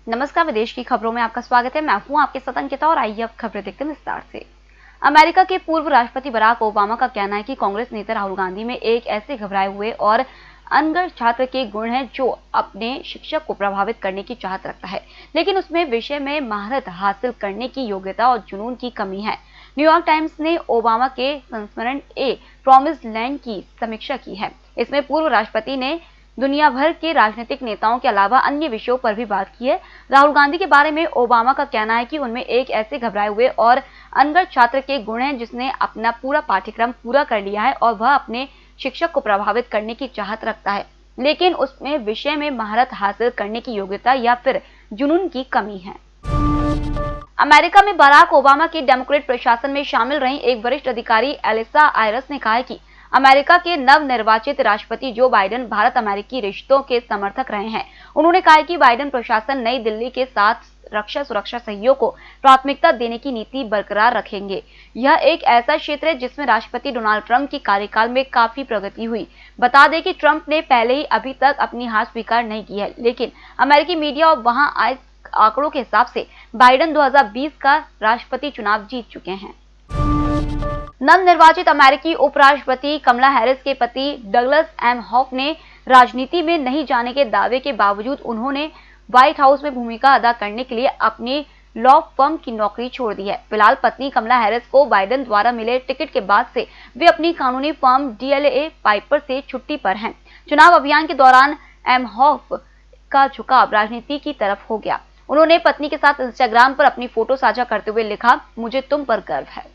नमस्कार, विदेश की खबरों में आपका स्वागत है। मैं हूं आपके साथ अंकिता और आइए अब खबरें देखते हैं विस्तार से। अमेरिका के पूर्व राष्ट्रपति बराक ओबामा का कहना है कि कांग्रेस नेता राहुल गांधी में एक ऐसे घबराए हुए और अनगढ़ छात्र के गुण हैं जो अपने शिक्षक को प्रभावित करने की चाहत रखता है, लेकिन उसमें विषय में महारत हासिल करने की योग्यता और जुनून की कमी है। न्यूयॉर्क टाइम्स ने ओबामा के संस्मरण ए प्रॉमिस्ड लैंड की समीक्षा की है। इसमें पूर्व राष्ट्रपति ने दुनिया भर के राजनीतिक नेताओं के अलावा अन्य विषयों पर भी बात की है। राहुल गांधी के बारे में ओबामा का कहना है कि उनमें एक ऐसे घबराए हुए और अनगढ़ छात्र के गुण हैं जिसने अपना पूरा पाठ्यक्रम पूरा कर लिया है और वह अपने शिक्षक को प्रभावित करने की चाहत रखता है, लेकिन उसमें विषय में महारत हासिल करने की योग्यता या फिर जुनून की कमी है। अमेरिका में बराक ओबामा के डेमोक्रेट प्रशासन में शामिल रही एक वरिष्ठ अधिकारी एलिसा आयरस ने कहा है कि अमेरिका के नवनिर्वाचित राष्ट्रपति जो बाइडेन भारत अमेरिकी रिश्तों के समर्थक रहे हैं। उन्होंने कहा कि बाइडेन प्रशासन नई दिल्ली के साथ रक्षा सुरक्षा सहयोग को प्राथमिकता देने की नीति बरकरार रखेंगे। यह एक ऐसा क्षेत्र है जिसमें राष्ट्रपति डोनाल्ड ट्रंप की कार्यकाल में काफी प्रगति हुई। बता दें कि ट्रंप ने पहले ही अभी तक अपनी हार स्वीकार नहीं की है, लेकिन अमेरिकी मीडिया और वहां आए आंकड़ों के हिसाब से बाइडेन 2020 का राष्ट्रपति चुनाव जीत चुके हैं। नवनिर्वाचित अमेरिकी उपराष्ट्रपति कमला हैरिस के पति डगलस एम हॉफ ने राजनीति में नहीं जाने के दावे के बावजूद उन्होंने व्हाइट हाउस में भूमिका अदा करने के लिए अपनी लॉ फर्म की नौकरी छोड़ दी है। फिलहाल पत्नी कमला हैरिस को बाइडेन द्वारा मिले टिकट के बाद से वे अपनी कानूनी फर्म DLA पाइपर से छुट्टी पर हैं। चुनाव अभियान के दौरान एम हॉफ का झुकाव राजनीति की तरफ हो गया। उन्होंने पत्नी के साथ इंस्टाग्राम पर अपनी फोटो साझा करते हुए लिखा, मुझे तुम पर गर्व है।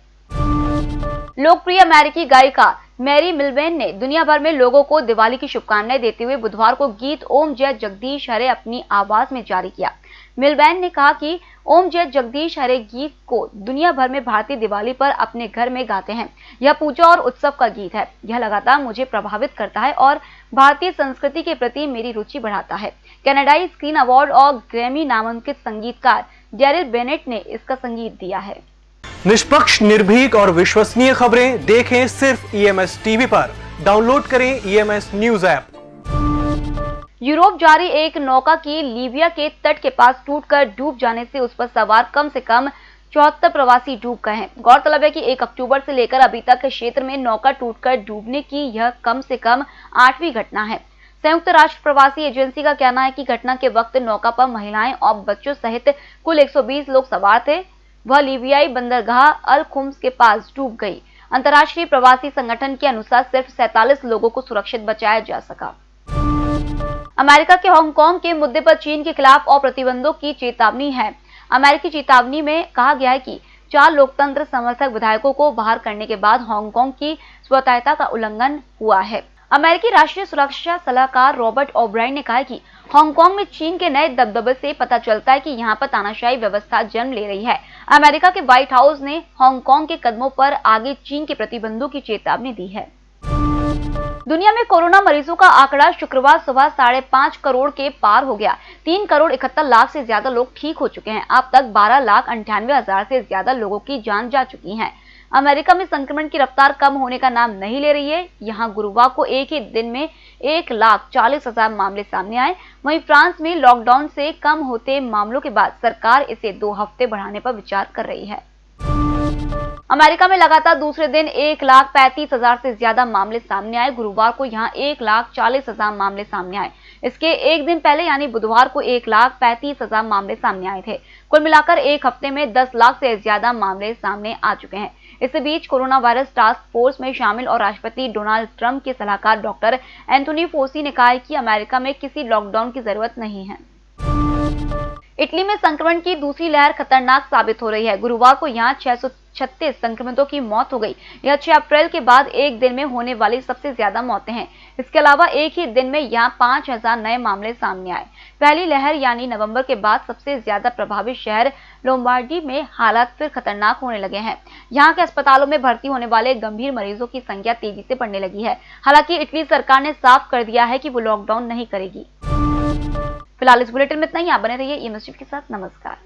लोकप्रिय अमेरिकी गायिका मैरी मिलबेन ने दुनिया भर में लोगों को दिवाली की शुभकामनाएं देते हुए बुधवार को गीत ओम जय जगदीश हरे अपनी आवाज में जारी किया। मिलबेन ने कहा कि ओम जय जगदीश हरे गीत को दुनिया भर में भारतीय दिवाली पर अपने घर में गाते हैं। यह पूजा और उत्सव का गीत है। यह लगातार मुझे प्रभावित करता है और भारतीय संस्कृति के प्रति मेरी रुचि बढ़ाता है। कनाडाई स्क्रीन अवार्ड और ग्रैमी नामांकित संगीतकार डेरिल बेनेट ने इसका संगीत दिया है। निष्पक्ष, निर्भीक और विश्वसनीय खबरें देखें सिर्फ EMS टीवी पर। डाउनलोड करें EMS न्यूज ऐप। यूरोप जारी एक नौका की लीबिया के तट के पास टूटकर डूब जाने से उस पर सवार कम से कम 74 प्रवासी डूब गए हैं। गौरतलब है कि 1 अक्टूबर से लेकर अभी तक क्षेत्र में नौका टूटकर डूबने की यह कम से कम 8वीं घटना है। संयुक्त राष्ट्र प्रवासी एजेंसी का कहना है कि घटना के वक्त नौका पर महिलाएं और बच्चों सहित कुल 120 लोग सवार थे। वह लीबियाई बंदरगाह अल खुम्स के पास डूब गई। अंतर्राष्ट्रीय प्रवासी संगठन के अनुसार सिर्फ 47 लोगों को सुरक्षित बचाया जा सका। अमेरिका के हांगकांग के मुद्दे पर चीन के खिलाफ और प्रतिबंधों की चेतावनी है। अमेरिकी चेतावनी में कहा गया है कि 4 लोकतंत्र समर्थक विधायकों को बाहर करने के बाद हांगकांग की स्वायत्तता का उल्लंघन हुआ है। अमेरिकी राष्ट्रीय सुरक्षा सलाहकार रॉबर्ट ओब्रायन ने कहा है कि हांगकांग में चीन के नए दबदबे से पता चलता है कि यहां पर तानाशाही व्यवस्था जन्म ले रही है। अमेरिका के व्हाइट हाउस ने हांगकांग के कदमों पर आगे चीन के प्रतिबंधों की चेतावनी दी है। दुनिया में कोरोना मरीजों का आंकड़ा शुक्रवार सुबह 5.5 करोड़ के पार हो गया। 3 करोड़ 71 लाख से ज्यादा लोग ठीक हो चुके हैं। अब तक 12,98,000 से ज्यादा लोगों की जान जा चुकी है। अमेरिका में संक्रमण की रफ्तार कम होने का नाम नहीं ले रही है। यहां गुरुवार को एक ही दिन में 1,40,000 मामले सामने आए। वहीं फ्रांस में लॉकडाउन से कम होते मामलों के बाद सरकार इसे 2 हफ्ते बढ़ाने पर विचार कर रही है। अमेरिका में लगातार दूसरे दिन 1,35,000 से ज्यादा मामले सामने आए। गुरुवार को यहां 1,40,000 मामले सामने आए। इसके एक दिन पहले यानी बुधवार को 1,35,000 मामले सामने आए थे। कुल मिलाकर एक हफ्ते में 10 लाख से ज्यादा मामले सामने आ चुके हैं। इस बीच कोरोना वायरस टास्क फोर्स में शामिल और राष्ट्रपति डोनाल्ड ट्रंप के सलाहकार डॉक्टर एंथोनी फोसी ने कहा है कि अमेरिका में किसी लॉकडाउन की जरूरत नहीं है। इटली में संक्रमण की दूसरी लहर खतरनाक साबित हो रही है। गुरुवार को यहां 636 संक्रमितों की मौत हो गई। यह 6 अप्रैल के बाद एक दिन में होने वाली सबसे ज्यादा मौतें हैं। इसके अलावा एक ही दिन में यहां 5,000 नए मामले सामने आए। पहली लहर यानी नवंबर के बाद सबसे ज्यादा प्रभावित शहर लोम्बार्डी में हालात फिर खतरनाक होने लगे हैं। यहाँ के अस्पतालों में भर्ती होने वाले गंभीर मरीजों की संख्या तेजी से बढ़ने लगी है। हालांकि इटली सरकार ने साफ कर दिया है कि वो लॉकडाउन नहीं करेगी। फिलहाल इस बुलेटिन में इतना ही। आप बने रहिए EMS के साथ। नमस्कार।